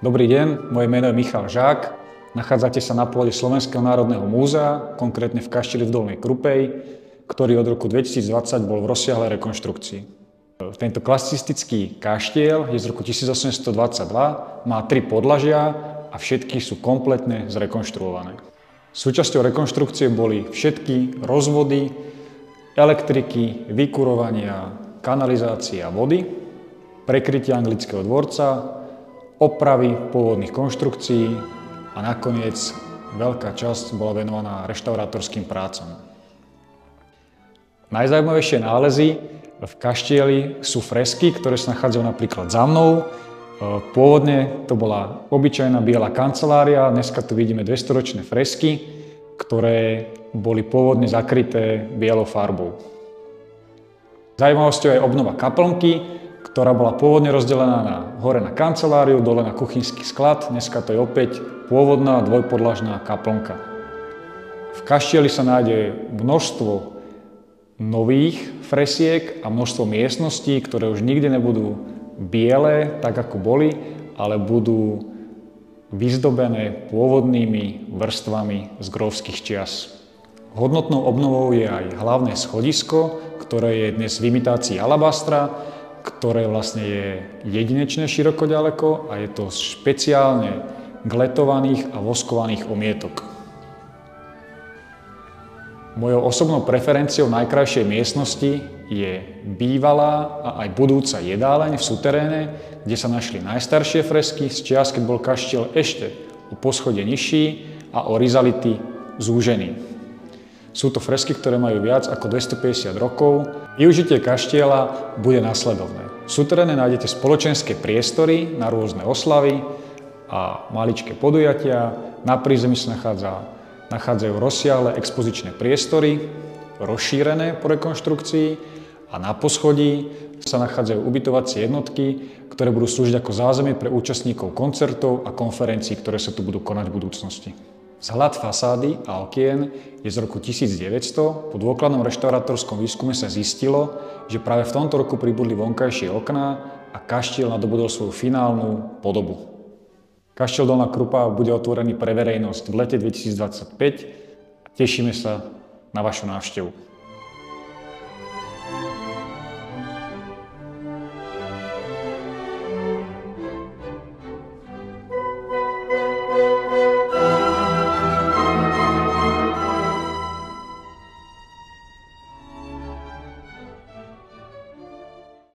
Dobrý deň, moje meno je Michal Žák. Nachádzate sa na pôde Slovenského národného múzea, konkrétne v kaštieľi v Dolnej Krupej, ktorý od roku 2020 bol v rozsiahlej rekonštrukcii. Tento klasicistický kaštieľ je z roku 1822, má 3 podlažia a všetky sú kompletne zrekonštruované. Súčasťou rekonštrukcie boli všetky rozvody, elektriky, vykurovania, kanalizácia vody, prekrytie anglického dvorca, opravy pôvodných konštrukcií a nakoniec veľká časť bola venovaná reštaurátorským prácam. Najzaujímavejšie nálezy v kaštieli sú fresky, ktoré sa nachádzajú napríklad za mnou. Pôvodne to bola obyčajná biela kancelária, dneska tu vidíme 200-ročné fresky, ktoré boli pôvodne zakryté bielou farbou. Zaujímavosťou je obnova kaplnky, ktorá bola pôvodne rozdelená hore na kanceláriu, dole na kuchynský sklad. Dneska to je opäť pôvodná dvojpodlažná kaplnka. V kaštieli sa nájde množstvo nových fresiek a množstvo miestností, ktoré už nikdy nebudú biele, tak ako boli, ale budú vyzdobené pôvodnými vrstvami z grófskych čias. Hodnotnou obnovou je aj hlavné schodisko, ktoré je dnes v imitácii alabastra, ktoré vlastne je jedinečné širokoďaleko a je to špeciálne gletovaných a voskovaných omietok. Mojou osobnou preferenciou najkrajšej miestnosti je bývalá a aj budúca jedáleň v suteréne, kde sa našli najstaršie fresky z čias, keď bol kaštiel ešte o poschodie nižší a o rizality zúžený. Sú to fresky, ktoré majú viac ako 250 rokov. Využitie kaštieľa bude nasledovné. V suteréne nájdete spoločenské priestory na rôzne oslavy a maličké podujatia. Na prízemí sa nachádzajú rozsiahle expozičné priestory, rozšírené po rekonštrukcii, a na poschodí sa nachádzajú ubytovacie jednotky, ktoré budú slúžiť ako zázemie pre účastníkov koncertov a konferencií, ktoré sa tu budú konať v budúcnosti. Vzhľad fasády a okien je z roku 1900. Po dôkladnom reštaurátorskom výskume sa zistilo, že práve v tomto roku pribudli vonkajšie okná a kaštieľ nadobudol svoju finálnu podobu. Kaštieľ Dolná Krupa bude otvorený pre verejnosť v lete 2025 a tešíme sa na vašu návštevu.